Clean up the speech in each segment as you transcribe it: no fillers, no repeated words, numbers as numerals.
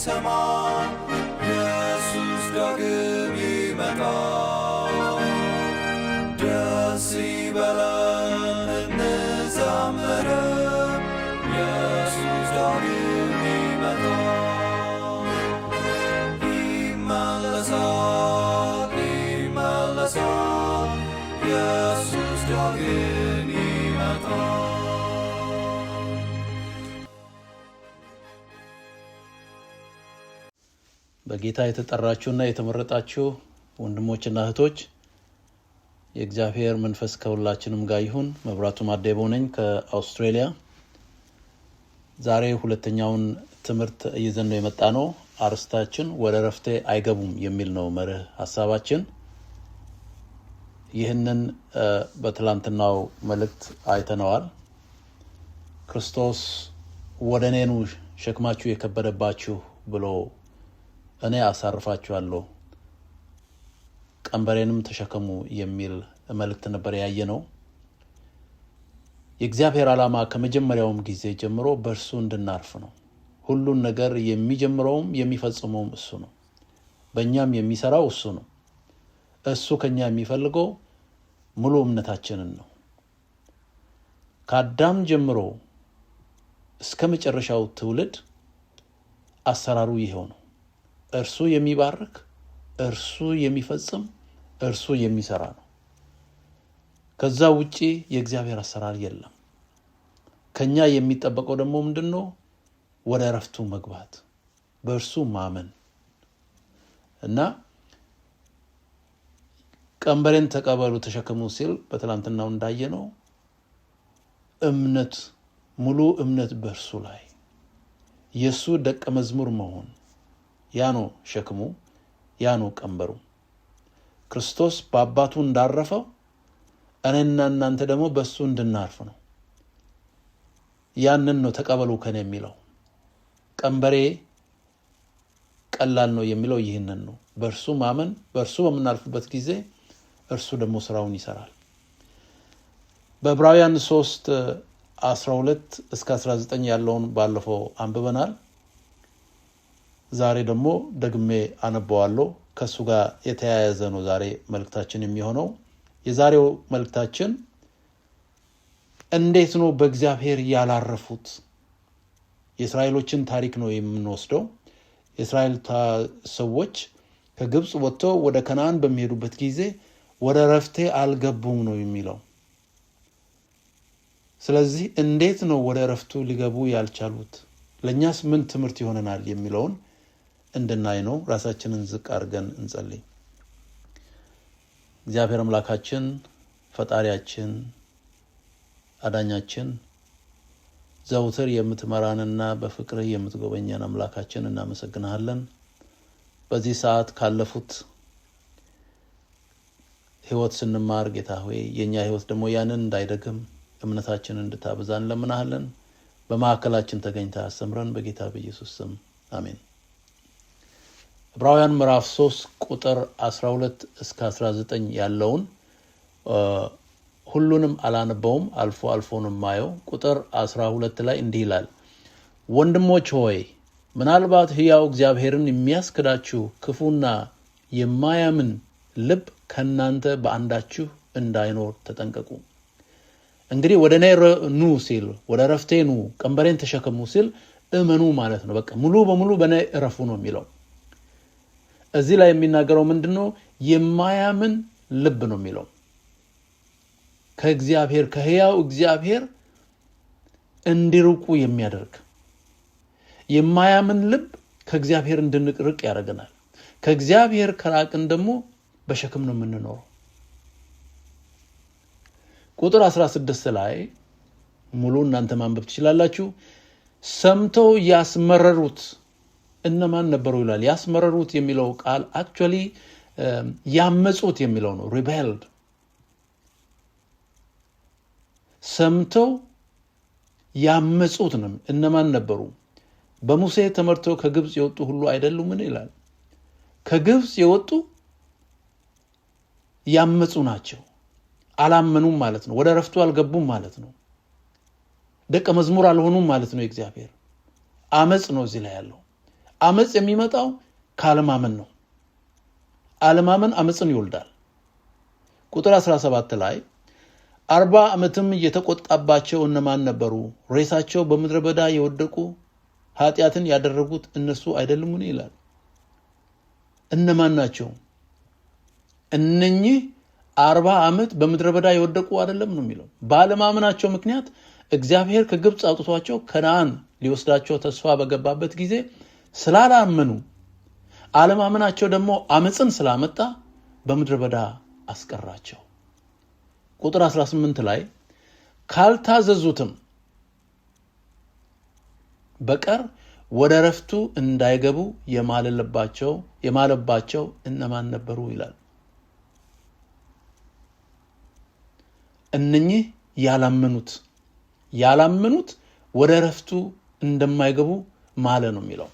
ሊሰማ ኢየሱስ ዳግም ይመጣ ደስ ይበለን እንዘምር ኢየሱስ ዳግም ይመጣ ይመለሳል ኢየሱስ ዳግም ይመጣ በጌታ የተጠራችሁና የተመረጣችሁ ወንድሞችና እህቶች የእግዚአብሔር መንፈስ ከሁላችንም ጋር ይሁን። መብራቱ ማዴቦ ነኝ ከአውስትራሊያ። ዛሬ ሁለተኛውን ትምህርት ይዘን ነው የመጣነው። አርስታችን ወደ ረፍቴ አይገቡም የሚል ነው መርህ ሐሳባችን። ይህንን በትላንትናው መልእክት አይተነዋል። ክርስቶስ ወደኔ ኑ ሸክማችሁ የከበደባችሁ ብሎ እኔ አሳርፋችኋለሁ ቀንበሬንም ተሸከሙ የሚል መልእክት ነበር ያየነው። የእግዚአብሔር ዓላማ ከመጀመሪያውም ጊዜ ጀምሮ በእርሱ እንድናርፍ ነው። ሁሉን ነገር የሚጀምረውም የሚፈጽመውም እሱ ነው። በእኛም የሚሰራው እሱ ነው። እሱ ከኛ የሚፈልገው ሙሉ እምነታችንን ነው። ከአዳም ጀምሮ እስከ መጨረሻው ትውልድ አሰራሩ ይሄው ነው። እርሱ የሚባርክ፣ እርሱ የሚፈጽም፣ እርሱ የሚሰራ ነው። ከዛ ውጪ የእግዚአብሔር አሰራር የለም። ከኛ የሚጠበቀው ደግሞ ምንድነው? ወደ ረፍቱ መግባት፣ በእርሱ ማመን እና ቀንበሬን ተቀበሉ ተሸከሙ ሲል በትላንትናው እንዳየነው እምነት፣ ሙሉ እምነት በእርሱ ላይ የሱ ደቀ መዝሙር መሆን ያ ነው ሸክሙ፣ ያ ነው ቀንበሩ። ክርስቶስ በአባቱ እንዳረፈው እኔና እናንተ ደግሞ በሱ እንድናርፍ ነው። ያንን ነው ተቀበሉ ከኔ የሚለው። ቀንበሬ ቀላል ነው የሚለው ይህንን ነው። በእርሱ ማመን፣ በእርሱ በምናልፍበት ጊዜ እርሱ ደግሞ ስራውን ይሰራል። በዕብራውያን 3:12 እስከ 19 ያለውን ባለፈው አንብበናል። ዛሬ ደግሞ ደግሜ አነበዋለሁ። ከሱ ጋር የተያያዘ ነው ዛሬ መልእክታችን የሚሆነው። የዛሬው መልእክታችን እንዴት ነው በእግዚአብሔር ያላረፉት? የእስራኤሎችን ታሪክ ነው የምንወስደው። የእስራኤል ሰዎች ከግብጽ ወጥተው ወደ ከነዓን በሚሄዱበት ጊዜ ወደ ረፍቴ አልገቡም ነው የሚለው። ስለዚህ እንዴት ነው ወደ ረፍቱ ሊገቡ ያልቻሉት? ለኛስ ምን ትምህርት ይሆነናል የሚለውን እንድናይ ነው። ራሳችንን ዝቅ አድርገን እንጸልይ። እግዚአብሔር አምላካችን፣ ፈጣሪያችን፣ አዳኛችን፣ ዘውትር የምትመራንና በፍቅር የምትጎበኘን አምላካችን እናመሰግናለን። በዚህ ሰዓት ካለፉት ህይወት ስንማር ጌታ ሆይ የኛ ህይወት ደግሞ ያንን እንዳይደግም እምነታችንን እንድታበዛን ለምናለን። በማዕከላችን ተገኝተህ አስተምረን በጌታ በኢየሱስ ስም አሜን። ዕብራውያን ምዕራፍ 3 ቁጥር 12 እስከ 19 ያለውን ሁሉንም አላነበውም፣ አልፎ አልፎ ነው ማየው። ቁጥር 12 ላይ እንዲህ ይላል፣ ወንድሞች ሆይ ምናልባት ሕያው እግዚአብሔርን የሚያስክዳችሁ ክፉና የማያምን ልብ ከናንተ በአንዳችሁ እንዳይኖር ተጠንቀቁ። እንግዲህ ወደ እኔ ኑ ሲል፣ ወደ ረፍቴ ኑ ቀንበሬን ተሸከሙ ሲል እመኑ ማለት ነው። በቃ ሙሉ በሙሉ በእኔ እረፉ ነው የሚለው። እዚህ ላይ የሚናገረው ምንድነው? የማያምን ልብ ነው የሚለው። ከእግዚአብሔር ከሕያው እግዚአብሔር እንዲርቁ የሚያደርግ የማያምን ልብ ከእግዚአብሔር እንድንርቅ ያደርገናል። ከእግዚአብሔር ከራቅን ደግሞ በሸክም ነው የምንኖረው። ቁጥር 16 ላይ ሙሉ እናንተ ማንበብ ትችላላችሁ። ሰምተው ያስመረሩት እነማን ነበሩ ይላል። ያስመረሩት የሚለው ቃል አክቹአሊ ያመጹት የሚለው ነው። ሪቤልድ። ሰምተው ያመጹት ነው። እነማን ነበሩ? በሙሴ ተመርተው ከግብጽ የወጡ ሁሉ አይደሉምን ይላል። ከግብጽ የወጡ ያመጹ ናቸው። አላመኑም ማለት ነው። ወደ ረፍቱ አልገቡም ማለት ነው። ደቀ መዝሙር አልሆኑም ማለት ነው። እግዚአብሔር አመጽ ነው እዚህ ላይ ያለው። አመጽ የሚመጣው ካለማመን ነው። አለማመን አመጽን ይወልዳል። ቁጥር 17 ላይ 40 ዓመትም የተቆጣባቸው እነማን ነበሩ? ሬሳቸው በምድረ በዳ የወደቁ ኃጢአትን ያደረጉት እነሱ አይደሉምን ይላል። እነማን ናቸው? እነኚህ 40 ዓመት በምድረ በዳ የወደቁ አይደለም ነው የሚለው። ባለማመናቸው ምክንያት እግዚአብሔር ከግብፅ አውጥቷቸው ከነዓን ሊወስዳቸው ተስፋ በገባበት ጊዜ ስላላመኑ፣ አለማመናቸው ደግሞ አመጽን ስላመጣ በምድረ በዳ አስቀራቸው። ቁጥር 18 ላይ ካልታዘዙትም በቀር ወደ ረፍቱ እንዳይገቡ የማለባቸው እነማን ነበሩ ይላል። እነኚህ ያላመኑት ወደ ረፍቱ እንደማይገቡ ማለ ነው የሚለው።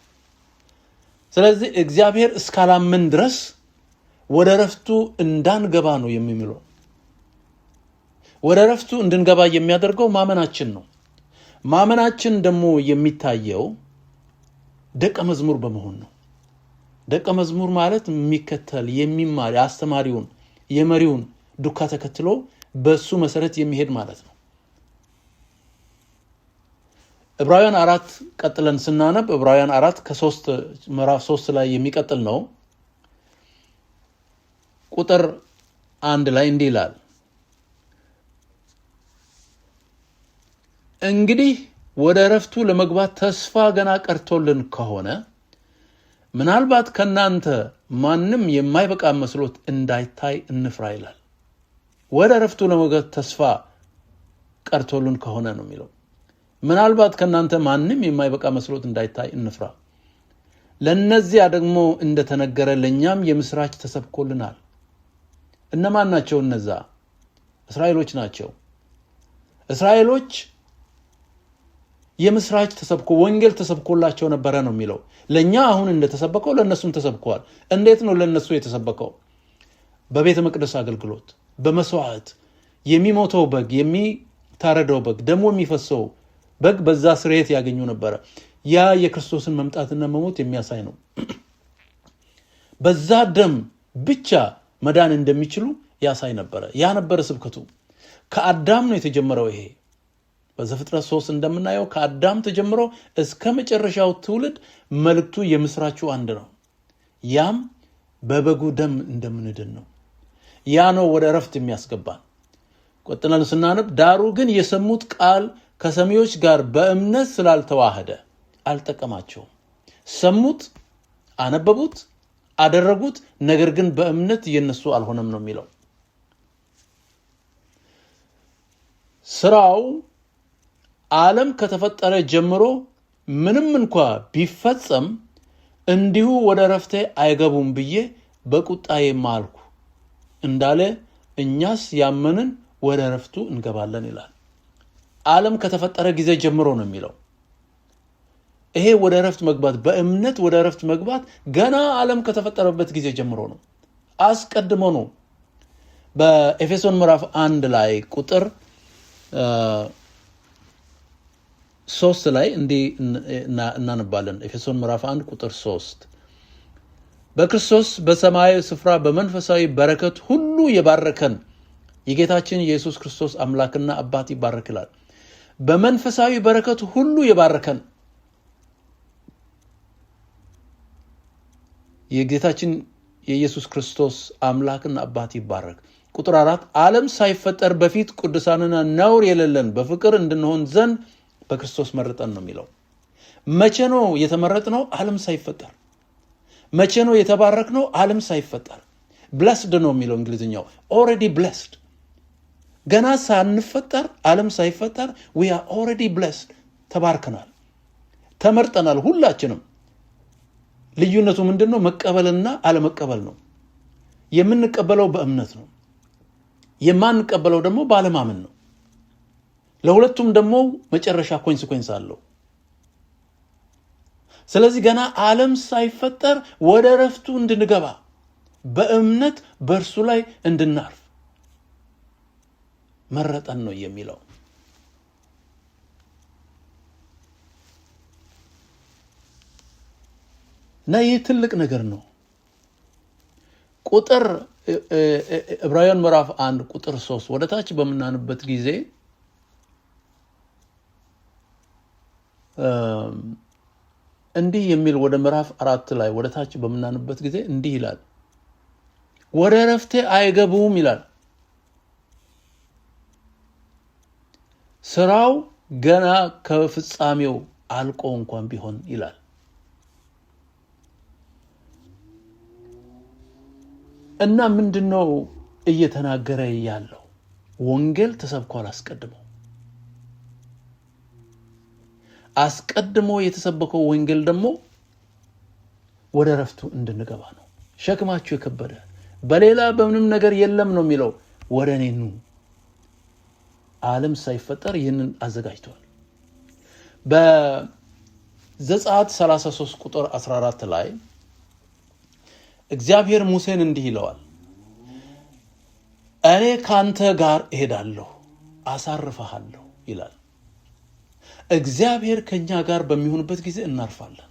ስለዚህ እግዚአብሔር እስካላመን ድረስ ወደ ረፍቱ እንዳንገባ ነው የሚለው። ወደ ረፍቱ እንድንገባ የሚያደርገው ማመናችን ነው። ማመናችን ደግሞ የሚታየው ደቀ መዝሙር በመሆን ነው። ደቀ መዝሙር ማለት የሚከተል የሚማር፣ የአስተማሪውን የመሪውን ዱካ ተከትሎ በሱ መሰረት የሚሄድ ማለት ነው። ዕብራውያን 4 ቀጥለን ስናነብ ዕብራውያን 4 ከ3 ምዕራፍ 3 ላይ የሚቀጥል ነው። ቁጥር 1 ላይ እንዲህ ይላል፣ እንግዲህ ወደ ረፍቱ ለመግባት ተስፋ ገና ቀርቶልን ከሆነ ምናልባት ከናንተ ማንም የማይበቃ መስሎት እንዳይታይ እንፍራ ይላል። ወደ ረፍቱ ለመግባት ተስፋ ቀርቶልን ከሆነ ነው የሚለው። ምናልባት ከናንተ ማንም የማይበቃ መስሎት እንዳይታይ እንፍራ። ለነዚያ ደግሞ እንደተነገረ ለኛም የምስራች ተሰብኮልናል። እነማን ናቸው እነዛ? እስራኤሎች ናቸው። እስራኤሎች የምስራች ተሰብኮ ወንጌል ተሰብኮላቸው ነበረ ነው የሚለው። ለኛ አሁን እንደተሰበከው ለነሱም ተሰብከዋል። እንዴት ነው ለነሱ የተሰበከው? በቤተ መቅደስ አገልግሎት፣ በመስዋዕት የሚሞተው በግ፣ የሚታረደው በግ፣ ደሙ የሚፈሰው በግ በዛ ስርየት ያገኙ ነበረ። ያ የክርስቶስን መምጣትና መሞት የሚያሳይ ነው። በዛ ደም ብቻ መዳን እንደሚችሉ ያሳይ ነበረ። ያ ነበረ ስብከቱ። ከአዳም ነው የተጀመረው። ይሄ በዘፍጥረት 3 እንደምናየው ከአዳም ተጀምሮ እስከ መጨረሻው ትውልድ መልእክቱ የምስራቹ አንድ ነው። ያም በበጉ ደም እንደምንድን ነው። ያ ነው ወደ ረፍት የሚያስገባን። ቀጥለን ስናነብ ዳሩ ግን የሰሙት ቃል ከሰሚዎች ጋር በእምነት ስላልተዋሃደ አልጠቀማቸውም። ሰሙት፣ አነበቡት፣ አደረጉት፣ ነገር ግን በእምነት የነሱ አልሆነም ነው የሚለው። ስራው ዓለም ከተፈጠረ ጀምሮ ምንም እንኳ ቢፈጸም እንዲሁ ወደ ረፍቴ አይገቡም ብዬ በቁጣዬ ማልኩ እንዳለ እኛስ ያመንን ወደ ረፍቱ እንገባለን ይላል። ዓለም ከተፈጠረ ጊዜ ጀምሮ ነው የሚለው። ይሄ ወደ ረፍት መግባት፣ በእምነት ወደ ረፍት መግባት ገና ዓለም ከተፈጠረበት ጊዜ ጀምሮ ነው። አስቀድሞ ነው። በኤፌሶን ምዕራፍ 1 ላይ ቁጥር 3 ላይ እንዲህ እናነባለን። ኤፌሶን ምዕራፍ 1 ቁጥር 3 በክርስቶስ በሰማያዊ ስፍራ በመንፈሳዊ በረከት ሁሉ የባረከን የጌታችን የኢየሱስ ክርስቶስ አምላክና አባት ይባረክላል። በመንፈሳዊ በረከት ሁሉ የባረከን የጌታችን የኢየሱስ ክርስቶስ አምላክና አባት ይባረክ። ቁጥር 4 ዓለም ሳይፈጠር በፊት ቅዱሳንና ነውር የሌለን በፍቅር እንድንሆን ዘንድ በክርስቶስ መረጠን ነው የሚለው። መቼ ነው የተመረጥነው? ዓለም ሳይፈጠር። መቼ ነው የተባረክነው? ዓለም ሳይፈጠር። ብለስድ ነው የሚለው እንግሊዝኛው። ኦልሬዲ ብለስድ። ገና ሳንፈጠር፣ ዓለም ሳይፈጠር we are already blessed። ተባርከናል፣ ተመርጠናል ሁላችንም። ልዩነቱ ምንድነው? መቀበልና አለመቀበል ነው። የምንቀበለው በእምነት ነው፣ የማንቀበለው ደግሞ ባለማመን ነው። ለሁለቱም ደግሞ መጨረሻ ኮንሲኩዌንስ አለው። ስለዚህ ገና ዓለም ሳይፈጠር ወደ ረፍቱ እንድንገባ በእምነት በእርሱ ላይ እንድናርፍ መረጠን ነው የሚለው። እና ይህ ትልቅ ነገር ነው። ቁጥር ዕብራውያን ምዕራፍ 1 ቁጥር 3 ወደ ታች በምናንበት ጊዜ እንዲህ የሚል ወደ ምዕራፍ 4 ላይ ወደ ታች በምናንበት ጊዜ እንዲህ ይላል፣ ወደ ዕረፍቴ አይገቡም ይላል። ስራው ገና ከፍጻሜው አልቆ እንኳን ቢሆን ይላል። እና ምንድነው እየተናገረ ያለው? ወንጌል ተሰብኳል። አስቀድሞ የተሰበከው ወንጌል ደግሞ ወደ ዕረፍቱ እንድንገባ ነው። ሸክማችሁ የከበደ በሌላ በምንም ነገር የለም ነው የሚለው። ወደ እኔ ኑ። ዓለም ሳይፈጠር ይህንን አዘጋጅቷል። በዘጸአት 33 ቁጥር 14 ላይ እግዚአብሔር ሙሴን እንዲህ ይለዋል፣ እኔ ካንተ ጋር እሄዳለሁ አሳርፈሃለሁ ይላል። እግዚአብሔር ከኛ ጋር በሚሆንበት ጊዜ እናርፋለን።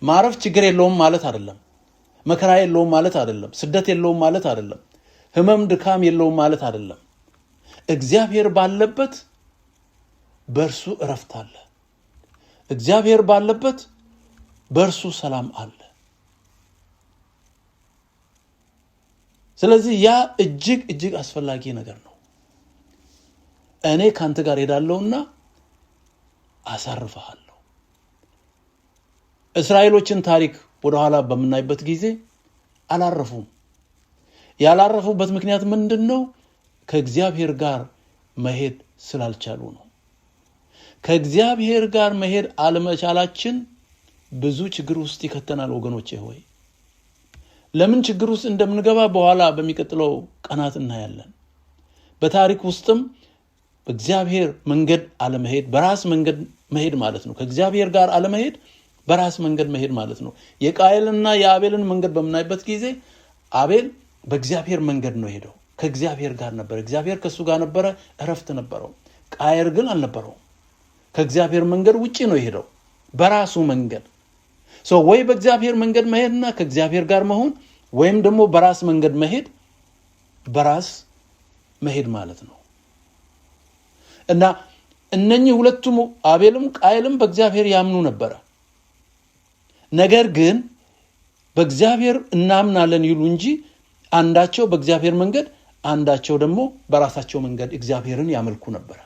ማረፍ ችግር የለውም ማለት አይደለም። መከራ የለውም ማለት አይደለም። ስደት የለውም ማለት አይደለም። ህመም ድካም የለውም ማለት አይደለም። እግዚአብሔር ባለበት በእርሱ ዕረፍት አለ። እግዚአብሔር ባለበት በእርሱ ሰላም አለ። ስለዚህ ያ እጅግ እጅግ አስፈላጊ ነገር ነው። እኔ ካንተ ጋር ሄዳለሁና አሳርፈሃለሁ። እስራኤሎችን ታሪክ ወደ ኋላ በመናይበት ጊዜ አላረፉም። ያላረፉበት ምክንያት ምንድነው? ከእግዚአብሔር ጋር መሄድ ስላልቻሉ ነው። ከእግዚአብሔር ጋር መሄድ አለመቻላችን ብዙ ችግር ውስጥ ይከተናል ወገኖቼ ሆይ። ለምን ችግር ውስጥ እንደምንገባ በኋላ በሚቀጥለው ቀናት እናያለን። በታሪክ ውስጥም በእግዚአብሔር መንገድ አለመሄድ በራስ መንገድ መሄድ ማለት ነው። ከእግዚአብሔር ጋር አለመሄድ በራስ መንገድ መሄድ ማለት ነው። የቃየልና የአቤልን መንገድ በምናይበት ጊዜ አቤል በእግዚአብሔር መንገድ ነው ሄደው፣ ከእግዚአብሔር ጋር ነበር። እግዚአብሔር ከሱ ጋር ነበረ፣ ዕረፍት ነበረው። ቃየል ግን አልነበረው። ከእግዚአብሔር መንገድ ውጪ ነው ሄደው በራሱ መንገድ። ወይ በእግዚአብሔር መንገድ መሄድና ከእግዚአብሔር ጋር መሆን ወይም ደግሞ በራስ መንገድ በራስ መሄድ ማለት ነው። እና እነኚህ ሁለቱም አቤልም ቃየልም በእግዚአብሔር ያምኑ ነበር። ነገር ግን በእግዚአብሔር እናምናለን ይሉ እንጂ አንዳቸው በእግዚአብሔር መንገድ አንዳቸው ደግሞ በራሳቸው መንገድ እግዚአብሔርን ያመልኩ ነበር።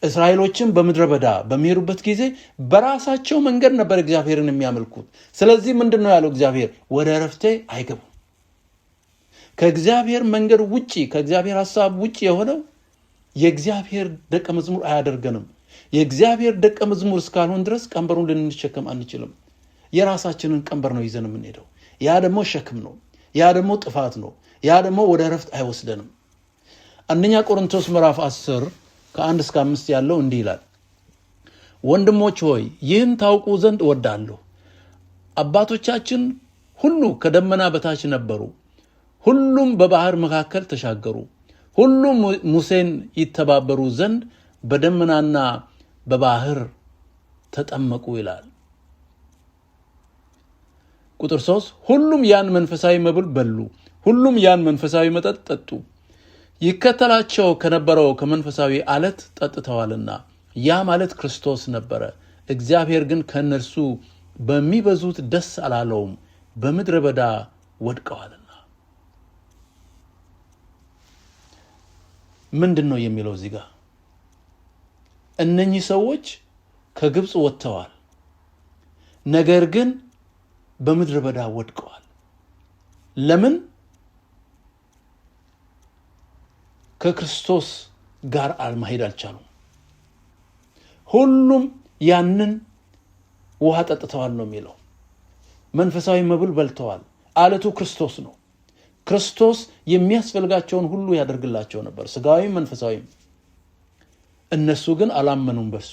እስራኤሎችም በምድረ በዳ በሚሄዱበት ጊዜ በራሳቸው መንገድ ነበር እግዚአብሔርን የሚያመልኩት። ስለዚህ ምንድነው ያለው እግዚአብሔር? ወደ ዕረፍቴ አይገቡም። ከእግዚአብሔር መንገድ ውጪ ከእግዚአብሔር ሐሳብ ውጪ የሆነው የእግዚአብሔር ደቀ መዝሙር አያደርገንም። የእግዚአብሔር ደቀ መዝሙር እስካልሆን ድረስ ቀንበሩን ልንሸከም አንችልም። የራሳችንን ቀንበር ነው ይዘን የምንሄደው። ያ ደግሞ ሸክም ነው። ያ ደግሞ ጥፋት ነው። ያ ደግሞ ወደ ዕረፍት አይወስደንም። አንደኛ ቆሮንቶስ ምዕራፍ 10 ከ1 እስከ 5 ያለው እንዲህ ይላል፣ ወንድሞች ሆይ ይህን ታውቁ ዘንድ እወዳለሁ። አባቶቻችን ሁሉ ከደመና በታች ነበሩ፣ ሁሉም በባህር መካከል ተሻገሩ፣ ሁሉም ሙሴን ይተባበሩ ዘንድ በደመናና በባህር ተጠመቁ ይላል። ቁጥር 3 ሁሉም ያን መንፈሳዊ መብል በሉ፣ ሁሉም ያን መንፈሳዊ መጠጥ ጠጡ። ይከተላቸው ከነበረው ከመንፈሳዊ አለት ጠጥተዋልና ያ ማለት ክርስቶስ ነበረ። እግዚአብሔር ግን ከእነርሱ በሚበዙት ደስ አላለውም፣ በምድረ በዳ ወድቀዋልና። ምንድን ነው የሚለው እዚህ ጋር? እነኚህ ሰዎች ከግብፅ ወጥተዋል፣ ነገር ግን በምድረ በዳ ወድቀዋል። ለምን? ከክርስቶስ ጋር መሄድ አልቻሉም። ሁሉም ያንን ውሃ ጠጥተዋል ነው የሚለው። መንፈሳዊ መብል በልተዋል። አለቱ ክርስቶስ ነው። ክርስቶስ የሚያስፈልጋቸውን ሁሉ ያደርግላቸው ነበር፣ ስጋዊም መንፈሳዊም። እነሱ ግን አላመኑም በሱ።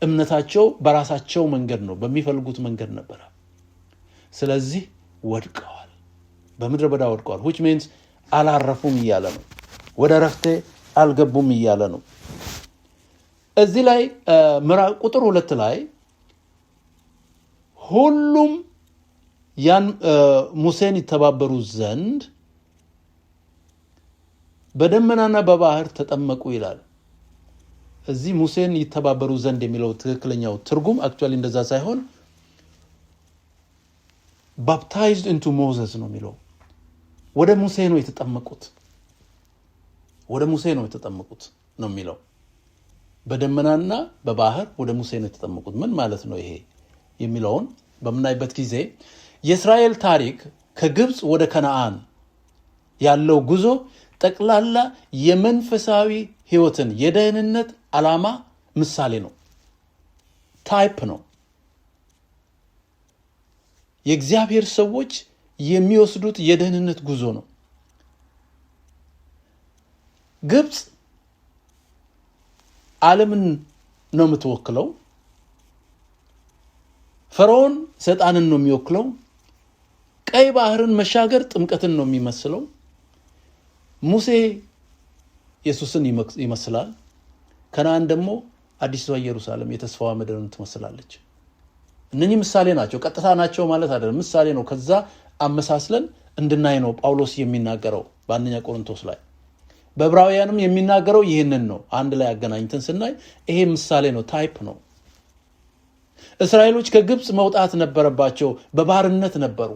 እምነታቸው በራሳቸው መንገድ ነው፣ በሚፈልጉት መንገድ ነበር። ስለዚህ ወድቀዋል፣ በምድረ በዳ ወድቀዋል። which means አላረፉም እያለ ነው። ወደ ዕረፍቴ አልገቡም እያለ ነው። እዚህ ላይ ቁጥር 2 ላይ ሁሉም ያን ሙሴን ይተባበሩ ዘንድ በደመናና በባህር ተጠመቁ ይላል። እዚህ ሙሴን ይተባበሩ ዘንድ የሚለው ትክክለኛው ትርጉም አክቹአሊ እንደዛ ሳይሆን baptized into Moses ነው የሚለው። ወደ ሙሴ ነው የተጠመቁት ነው የሚለው። በደመናና በባህር ወደ ሙሴ ነው የተጠመቁት። ምን ማለት ነው ይሄ የሚለውን በምናይበት ጊዜ የእስራኤል ታሪክ ከግብጽ ወደ ከነዓን ያለው ጉዞ ጠቅላላ የመንፈሳዊ ህይወትን የደህንነት ዓላማ ምሳሌ ነው፣ ታይፕ ነው። የእግዚአብሔር ሰዎች የሚወስዱት የደህንነት ጉዞ ነው። ግብጽ ዓለምን ነው የምትወክለው። ፈርዖን ሰይጣንን ነው የሚወክለው። ቀይ ባህርን መሻገር ጥምቀትን ነው የሚመስለው። ሙሴ ኢየሱስን ይመስላል። ከነዓን ደግሞ አዲሷ ኢየሩሳሌም የተስፋዋ ምድርን ትመስላለች። እነኚህ ምሳሌ ናቸው፣ ቀጥታ ናቸው ማለት አይደለም፣ ምሳሌ ነው። ከዛ አመሳስለን እንድናይ ነው ጳውሎስ የሚናገረው በአንደኛ ቆሮንቶስ ላይ። በዕብራውያንም የሚናገረው ይህንን ነው። አንድ ላይ አገናኝተን ስናይ ይሄ ምሳሌ ነው፣ ታይፕ ነው። እስራኤሎች ከግብጽ መውጣት ነበረባቸው፣ በባርነት ነበሩ።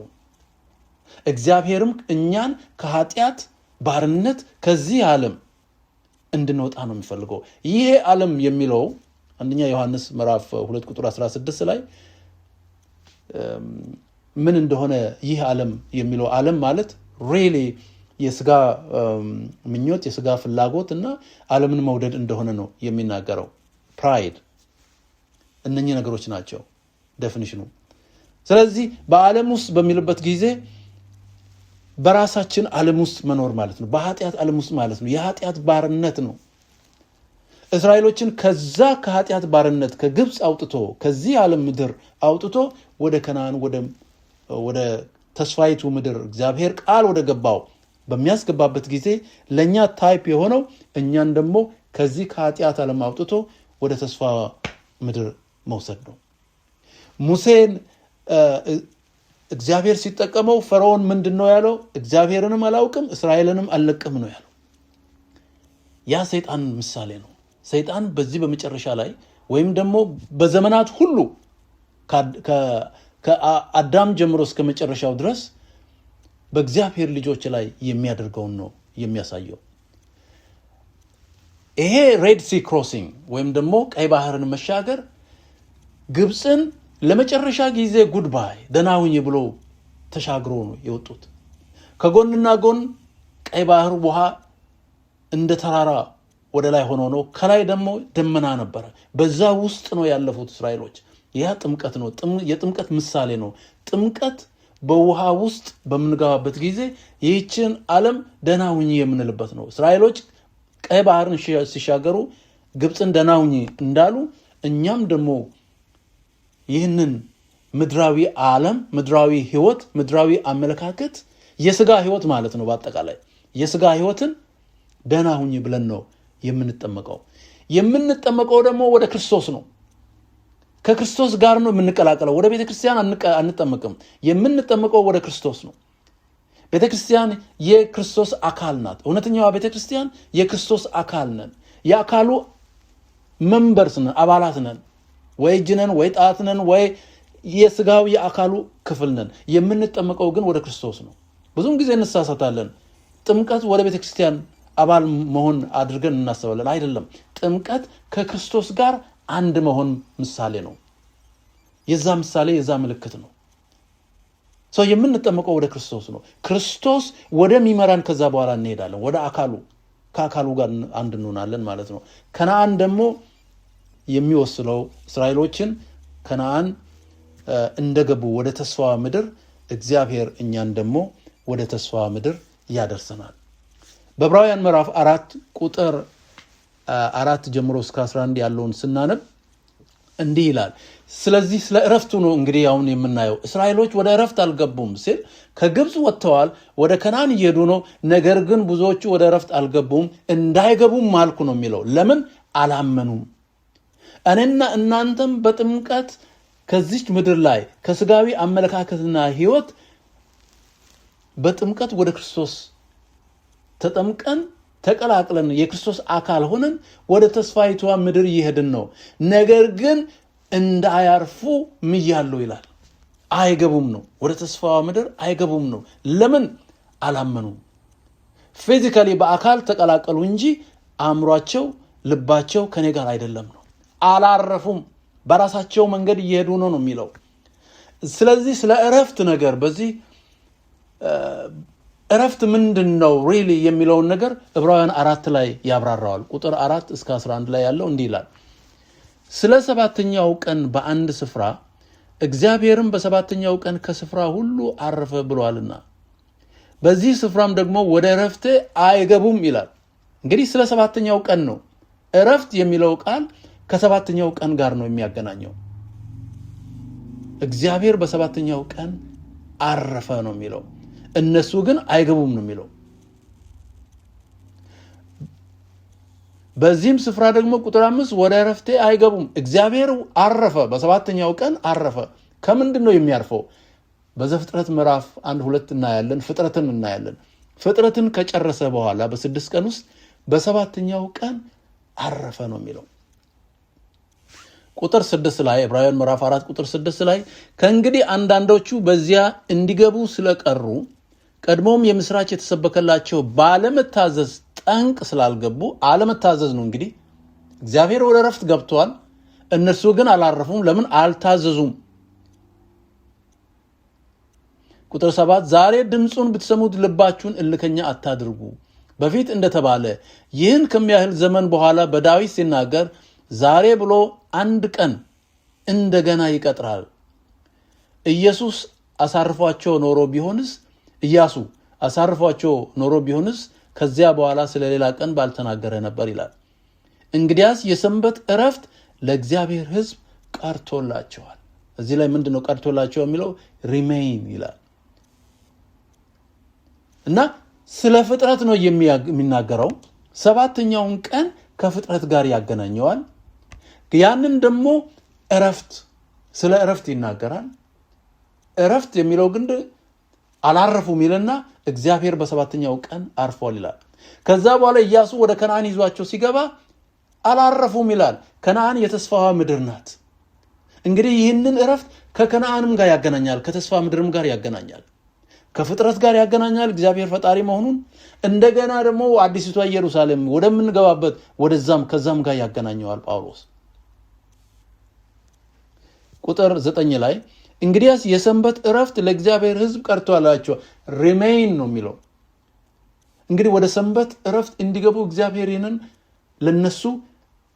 እግዚአብሔርም እኛን ከኃጢአት ባርነት ከዚህ ዓለም እንድንወጣ ነው የሚፈልገው። ይሄ ዓለም የሚለው አንደኛ ዮሐንስ ምዕራፍ 2 ቁጥር 16 ላይ ምን እንደሆነ ይህ ዓለም የሚለው ዓለም ማለት ሪሊ የስጋ ምኞት፣ የስጋ ፍላጎት እና ዓለምን መውደድ እንደሆነ ነው የሚናገረው። ፕራይድ፣ እነኚህ ነገሮች ናቸው ዴፊኒሽኑ። ስለዚህ በዓለም ውስጥ በሚልበት ጊዜ በራሳችን ዓለም ውስጥ መኖር ማለት ነው። በኃጢአት ዓለም ውስጥ ማለት ነው። የኃጢአት ባርነት ነው። እስራኤሎችን ከዛ ከኃጢአት ባርነት ከግብጽ አውጥቶ ከዚህ ዓለም ምድር አውጥቶ ወደ ከነዓን ወደ ተስፋይቱ ምድር እግዚአብሔር ቃል ወደ ገባው በሚያስገባበት ጊዜ ለኛ ታይፕ የሆነው እኛን ደግሞ ከዚህ ከኃጢአት ዓለም አውጥቶ ወደ ተስፋ ምድር መውሰድ ነው። ሙሴን እግዚአብሔር ሲጠቀመው ፈርዖን ምንድነው ያለው? እግዚአብሔርንም አላውቅም እስራኤልንም አልለቅም ነው ያለው። ያ ሰይጣን ምሳሌ ነው። ሰይጣን በዚህ በመጨረሻ ላይ ወይም ደግሞ በዘመናት ሁሉ ከአዳም ጀምሮ እስከ መጨረሻው ድረስ በእግዚአብሔር ልጆች ላይ የሚያደርገውን ነው የሚያሳየው። ይሄ ሬድ ሲ ክሮሲንግ ወይም ደግሞ ቀይ ባህርን መሻገር ግብጽን ለመጨረሻ ጊዜ ጉድባይ ደናውኝ ብሎ ተሻግሮ ነው የወጡት። ከጎንና ጎን ቀይ ባህር ውሃ እንደ ተራራ ወደ ላይ ሆኖ ነው፣ ከላይ ደግሞ ደመና ነበረ። በዛ ውስጥ ነው ያለፉት እስራኤሎች። ያ ጥምቀት ነው፣ የጥምቀት ምሳሌ ነው። ጥምቀት በውሃ ውስጥ በምንገባበት ጊዜ ይህችን ዓለም ደናውኝ የምንልበት ነው። እስራኤሎች ቀይ ባህርን ሲሻገሩ ግብጽን ደናውኝ እንዳሉ እኛም ደግሞ ይህንን ምድራዊ ዓለም፣ ምድራዊ ህይወት፣ ምድራዊ አመለካከት፣ የስጋ ህይወት ማለት ነው። በአጠቃላይ የስጋ ህይወትን ደህና ሁኝ ብለን ነው የምንጠመቀው። የምንጠመቀው ደግሞ ወደ ክርስቶስ ነው። ከክርስቶስ ጋር ነው የምንቀላቀለው። ወደ ቤተክርስቲያን አንጠመቅም። የምንጠመቀው ወደ ክርስቶስ ነው። ቤተክርስቲያን የክርስቶስ አካል ናት። እውነተኛዋ ቤተክርስቲያን የክርስቶስ አካል ነን። የአካሉ መንበርስ ነን፣ አባላት ነን። ወይ እጅ ነን፣ ወይ ጣት ነን፣ ወይ የስጋው የአካሉ ክፍል ነን። የምንጠመቀው ግን ወደ ክርስቶስ ነው። ብዙም ጊዜ እንሳሳታለን። ጥምቀት ወደ ቤተክርስቲያን አባል መሆን አድርገን እናስባለን። አይደለም። ጥምቀት ከክርስቶስ ጋር አንድ መሆን ምሳሌ ነው። የዛ ምሳሌ፣ የዛ ምልክት ነው። ሰው የምንጠመቀው ወደ ክርስቶስ ነው። ክርስቶስ ወደሚመራን ከዛ በኋላ እንሄዳለን ወደ አካሉ፣ ከአካሉ ጋር አንድ እንሆናለን ማለት ነው። ከነዓን ደግሞ የሚወስለው እስራኤሎችን ከነዓን እንደገቡ ወደ ተስፋዋ ምድር እግዚአብሔር እኛን ደግሞ ወደ ተስፋዋ ምድር ያደርሰናል። በዕብራውያን ምዕራፍ 4 ቁጥር 4 ጀምሮ እስከ 11 ያለውን ስናነብ እንዲህ ይላል። ስለዚህ ስለ እረፍቱ ነው እንግዲህ አሁን የምናየው። እስራኤሎች ወደ እረፍት አልገቡም ሲል ከግብጽ ወጥተዋል፣ ወደ ከነዓን እየሄዱ ነው። ነገር ግን ብዙዎቹ ወደ እረፍት አልገቡም፣ እንዳይገቡም ማልኩ ነው የሚለው። ለምን? አላመኑም። እኔና እናንተም በጥምቀት ከዚች ምድር ላይ ከስጋዊ አመለካከትና ህይወት በጥምቀት ወደ ክርስቶስ ተጠምቀን ተቀላቅለን የክርስቶስ አካል ሆነን ወደ ተስፋይቷ ምድር እየሄድን ነው። ነገር ግን እንዳያርፉ ምያለው ይላል። አይገቡም ነው፣ ወደ ተስፋዋ ምድር አይገቡም ነው። ለምን? አላመኑም። ፊዚካሊ በአካል ተቀላቀሉ እንጂ አእምሯቸው፣ ልባቸው ከኔ ጋር አይደለም ነው። አላረፉም፣ በራሳቸው መንገድ እየሄዱ ነው የሚለው። ስለዚህ ስለ እረፍት ነገር በዚህ እረፍት ምንድነው ሪሊ የሚለውን ነገር ዕብራውያን 4 ላይ ያብራራዋል። ቁጥር 4 እስከ 11 ላይ ያለው እንዲህ ይላል። ስለ ሰባተኛው ቀን በአንድ ስፍራ እግዚአብሔርም በሰባተኛው ቀን ከስፍራ ሁሉ አረፈ ብሏልና በዚህ ስፍራም ደግሞ ወደ እረፍቴ አይገቡም ይላል። እንግዲህ ስለ ሰባተኛው ቀን ነው። እረፍት የሚለው ቃል ከሰባተኛው ቀን ጋር ነው የሚያገናኘው። እግዚአብሔር በሰባተኛው ቀን አረፈ ነው የሚለው፣ እነሱ ግን አይገቡም ነው የሚለው። በዚህም ስፍራ ደግሞ ቁጥር 5 ወደ እረፍቴ አይገቡም። እግዚአብሔር አረፈ፣ በሰባተኛው ቀን አረፈ። ከምንድን ነው የሚያርፈው? በዘፍጥረት ምዕራፍ 1-2 እናያለን። ፍጥረትን እናያለን። ፍጥረትን ከጨረሰ በኋላ በ6 ቀን ውስጥ በሰባተኛው ቀን አረፈ ነው የሚለው። ቁጥር 6 ላይ ዕብራውያን ምዕራፍ 4 ቁጥር 6 ላይ ከእንግዲህ አንዳንዶቹ በዚያ እንዲገቡ ስለቀሩ ቀድሞም የምስራች የተሰበከላቸው ባለመታዘዝ ጠንቅ ስላልገቡ፣ አለመታዘዝ ነው እንግዲህ። እግዚአብሔር ወደ እረፍት ገብቷል፣ እነርሱ ግን አላረፉም። ለምን? አልታዘዙም። ቁጥር 7 ዛሬ ድምፁን ብትሰሙት ልባችሁን እልከኛ አታድርጉ። በፊት እንደተባለ ይህን ከሚያህል ዘመን በኋላ በዳዊት ሲናገር ዛሬ ብሎ አንድ ቀን እንደገና ይቀጥራል። ኢያሱ አሳርፏቸው ኖሮ ቢሆንስ ከዚያ በኋላ ስለሌላ ቀን ባልተናገረ ነበር ይላል። እንግዲያስ የሰንበት እረፍት ለእግዚአብሔር ሕዝብ ቀርቶላቸዋል። እዚህ ላይ ምንድነው ቀርቶላቸው የሚለው? ሪሜይን ይላል እና ስለ ፍጥረት ነው የሚናገረው። ሰባተኛውን ቀን ከፍጥረት ጋር ያገናኘዋል። ያንን ደግሞ እረፍት፣ ስለ እረፍት ይናገራል። እረፍት የሚለው ግን አላረፉም ይልና እግዚአብሔር በሰባተኛው ቀን አርፏል ይላል። ከዛ በኋላ ኢያሱ ወደ ከነዓን ይዟቸው ሲገባ አላረፉም ይላል። ከነዓን የተስፋዋ ምድር ናት። እንግዲህ ይህንን እረፍት ከከነዓንም ጋር ያገናኛል፣ ከተስፋ ምድርም ጋር ያገናኛል፣ ከፍጥረት ጋር ያገናኛል፣ እግዚአብሔር ፈጣሪ መሆኑን። እንደገና ደግሞ አዲስቷ ኢየሩሳሌም ወደምንገባበት ከዛም ጋር ያገናኘዋል ጳውሎስ። ቁጥር 9 ላይ እንግዲያስ የሰንበት እረፍት ለእግዚአብሔር ሕዝብ ቀርቶላቸው ሪሜይን ነው የሚለው። እንግዲህ ወደ ሰንበት እረፍት እንዲገቡ እግዚአብሔር ይህንን ለነሱ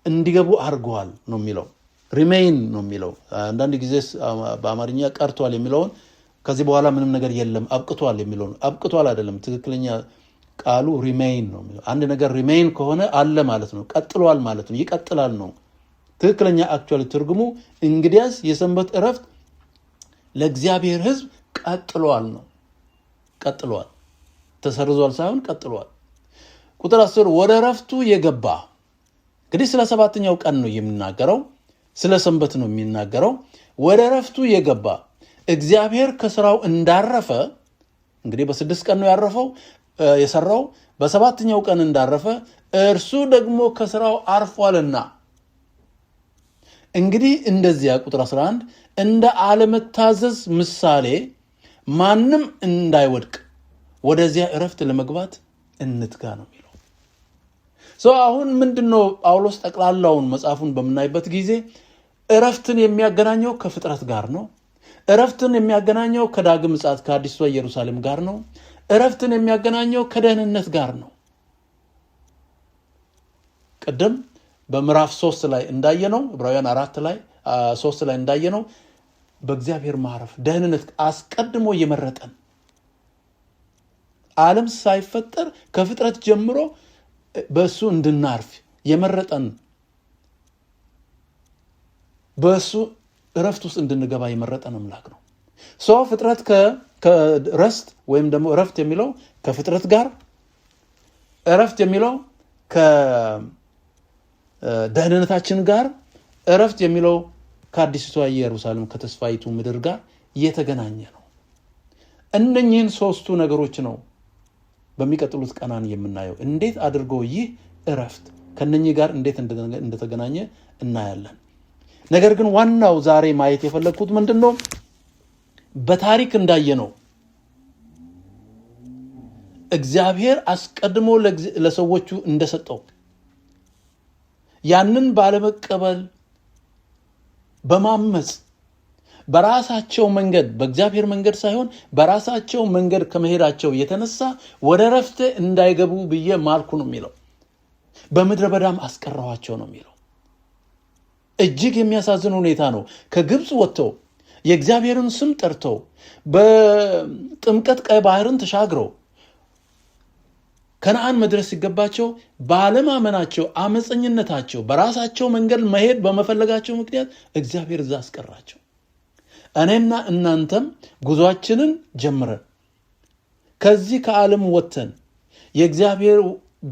እንዲገቡ አድርገዋል ነው የሚለው። ሪሜይን ነው የሚለው። አንዳንድ ጊዜ በአማርኛ ቀርቷል የሚለውን ከዚህ በኋላ ምንም ነገር የለም አብቅቷል የሚለውን፣ አብቅቷል አይደለም፣ ትክክለኛ ቃሉ ሪሜይን ነው የሚለው። አንድ ነገር ሪሜይን ከሆነ አለ ማለት ነው፣ ቀጥሏል ማለት ነው፣ ይቀጥላል ነው ትክክለኛ አክቹዋሊ ትርጉሙ። እንግዲያስ የሰንበት እረፍት ለእግዚአብሔር ሕዝብ ቀጥሏል ነው። ቀጥሏል፣ ተሰርዟል ሳይሆን ቀጥሏል። ቁጥር 10 ወደ እረፍቱ የገባ። እንግዲህ ስለ ሰባተኛው ቀን ነው የሚናገረው፣ ስለ ሰንበት ነው የሚናገረው። ወደ እረፍቱ የገባ እግዚአብሔር ከስራው እንዳረፈ፣ እንግዲህ በ6 ቀን ነው የሰራው፣ በሰባተኛው ቀን እንዳረፈ እርሱ ደግሞ ከስራው አርፏልና። እንግዲህ እንደዚያ ቁጥር 11 እንደ አለመታዘዝ ምሳሌ ማንም እንዳይወድቅ ወደዚያ እረፍት ለመግባት እንትጋ ነው የሚለው። አሁን ምንድነው ጳውሎስ ጠቅላላውን መጽሐፉን በምናይበት ጊዜ እረፍትን የሚያገናኘው ከፍጥረት ጋር ነው። እረፍትን የሚያገናኘው ከዳግም ምጽአት ከአዲስቷ ኢየሩሳሌም ጋር ነው። እረፍትን የሚያገናኘው ከደህንነት ጋር ነው። ቀደም በምዕራፍ 3 ላይ እንዳየነው፣ ዕብራውያን 4:3 ላይ እንዳየነው በእግዚአብሔር ማረፍ ደህንነት አስቀድሞ የመረጠን፣ ዓለም ሳይፈጠር ከፍጥረት ጀምሮ በእሱ እንድናርፍ የመረጠን፣ በእሱ እረፍት ውስጥ እንድንገባ የመረጠን አምላክ ነው። ፍጥረት ከረስት ወይም ደግሞ እረፍት የሚለው ከፍጥረት ጋር፣ እረፍት የሚለው ከደህንነታችን ጋር፣ እረፍት የሚለው ከአዲስቷ ኢየሩሳሌም ከተስፋይቱ ምድር ጋር የተገናኘ ነው። እነኚህን ሶስቱ ነገሮች ነው በሚቀጥሉት ቀናን የምናየው። እንዴት አድርጎ ይህ እረፍት ከነኚህ ጋር እንዴት እንደተገናኘ እናያለን። ነገር ግን ዋናው ዛሬ ማየት የፈለኩት ምንድነው? በታሪክ እንዳየነው እግዚአብሔር አስቀድሞ ለሰዎቹ እንደሰጠው ያንን ባለመቀበል በማመጽ በራሳቸው መንገድ በእግዚአብሔር መንገድ ሳይሆን በራሳቸው መንገድ ከመሄዳቸው የተነሳ ወደ እረፍት እንዳይገቡ ብዬ ማልኩ ነው የሚለው። በምድረ በዳም አስቀረዋቸው ነው የሚለው። እጅግ የሚያሳዝን ሁኔታ ነው። ከግብፅ ወጥተው የእግዚአብሔርን ስም ጠርተው በጥምቀት ቀይ ባህርን ተሻግረው ከነዓን መድረስ ሲገባቸው ባለማመናቸው፣ አመፀኝነታቸው፣ በራሳቸው መንገድ መሄድ በመፈለጋቸው ምክንያት እግዚአብሔር እዛ አስቀራቸው። እኔና እናንተም ጉዟችንን ጀምረን ከዚህ ከዓለም ወጥተን የእግዚአብሔር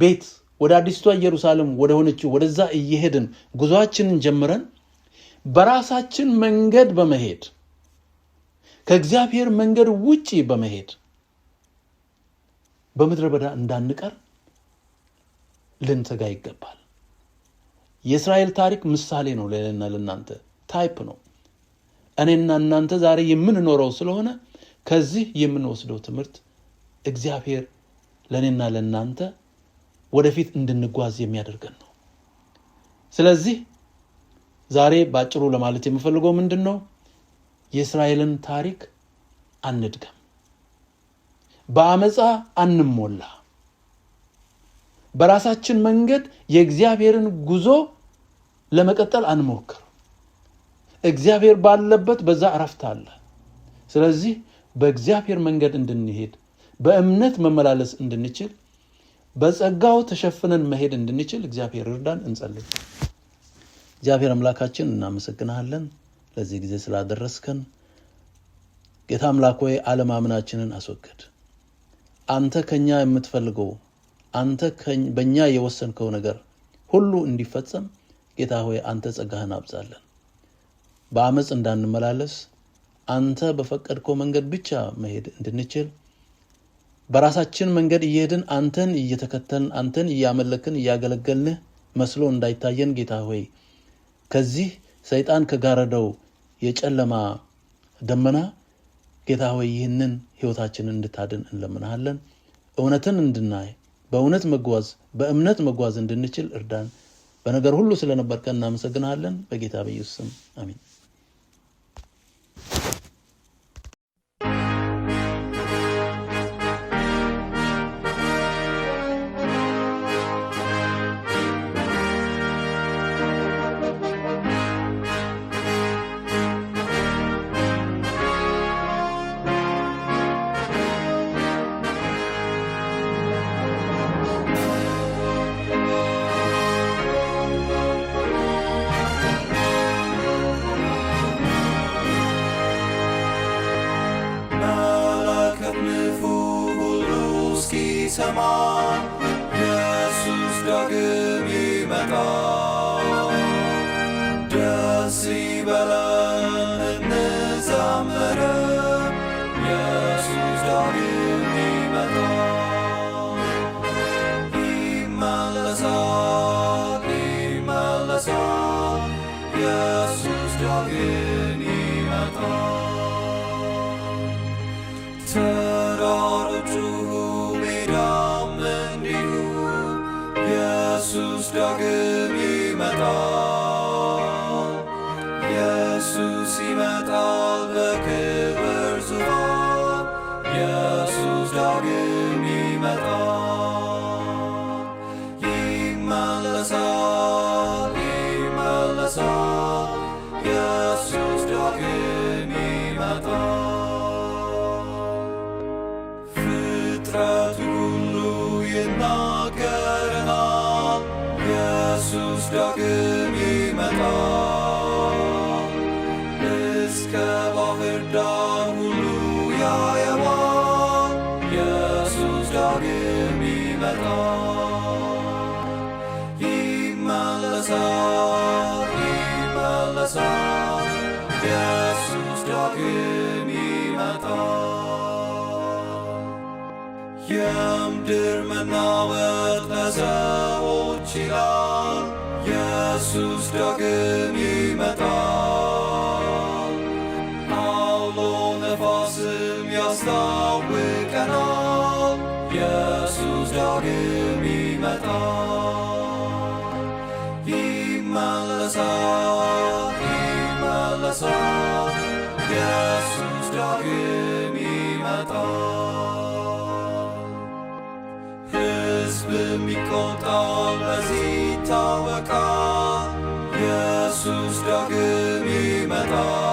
ቤት ወደ አዲስቷ ኢየሩሳሌም ወደ ሆነችው ወደዛ እየሄድን ጉዟችንን ጀምረን በራሳችን መንገድ በመሄድ ከእግዚአብሔር መንገድ ውጪ በመሄድ በምድረ በዳ እንዳንቀር ልንተጋ ይገባል። የእስራኤል ታሪክ ምሳሌ ነው ለእኔና ለእናንተ፣ ታይፕ ነው። እኔና እናንተ ዛሬ የምንኖረው ስለሆነ ከዚህ የምንወስደው ትምህርት እግዚአብሔር ለእኔና ለእናንተ ወደፊት እንድንጓዝ የሚያደርገን ነው። ስለዚህ ዛሬ ባጭሩ ለማለት የምፈልገው ምንድነው? የእስራኤልን ታሪክ አንድገም፣ በአመፃ አንሞላ፣ በራሳችን መንገድ የእግዚአብሔርን ጉዞ ለመቀጠል አንሞክር። እግዚአብሔር ባለበት በዛ እረፍት አለ። ስለዚህ በእግዚአብሔር መንገድ እንድንሄድ፣ በእምነት መመላለስ እንድንችል፣ በጸጋው ተሸፍነን መሄድ እንድንችል እግዚአብሔር እርዳን። እንጸልይ። እግዚአብሔር አምላካችን እናመሰግናለን ለዚህ ጊዜ ስላደረስከን። ጌታ አምላክ ሆይ አለማመናችንን አስወግድ። አንተ ከኛ የምትፈልገው፣ አንተ በእኛ የወሰንከው ነገር ሁሉ እንዲፈጸም ጌታ ሆይ አንተ ጸጋህን አብዛለን። በአመፅ እንዳንመላለስ አንተ በፈቀድከው መንገድ ብቻ መሄድ እንድንችል፣ በራሳችን መንገድ እየሄድን አንተን እየተከተልን አንተን እያመለክን እያገለገልንህ መስሎ እንዳይታየን ጌታ ሆይ ከዚህ ሰይጣን ከጋረደው የጨለማ ደመና ጌታ ሆይ ይህንን ህይወታችንን እንድታድን እንለምናለን። እውነትን እንድናይ፣ በእውነት መጓዝ፣ በእምነት መጓዝ እንድንችል እርዳን። በነገር ሁሉ ስለነበርከን እናመሰግናለን። በጌታ በኢየሱስ ስም አሜን። ሰማ ኢየሱስ ዳግም ይመጣል። ደስ ይበለን እንዘምር፣ ኢየሱስ ዳግም ይመጣል። ይመለሳል ይመለሳል፣ ኢየሱስ ዳግም ይመጣል። ተራሮቹ ኢየሱስ ዳግም ይመጣል። ኢየሱስ ይመጣል በክብር ዙፋን። ኢየሱስ ዳግም ይመጣል። ይመለሳል ይመለሳል፣ ኢየሱስ ዳግም ይመጣል። ፍጥረቱ ሁሉ ይናገረናል፣ ኢየሱስ ዳግም ይመጣል። እስከ ባህር ዳር ሁሉ ያየዋል፣ ኢየሱስ ዳግም ይመጣል። ይመለሳል ይመለሳል፣ ኢየሱስ ዳግም ይመጣል። የምድር መናወጥ ለሰዎች ይላል፣ ኢየሱስ ዳግም ይመጣል። አውሎ ነፋስም ያስታውቀናል፣ ኢየሱስ ዳግም ይመጣል። ይመለሳል፣ ይመለሳል፣ ኢየሱስ ዳግም ይመጣል። ሕዝብም ይቆጣል፣ በዚህ ይታወቃል፣ ኢየሱስ ዳግም ይመጣል።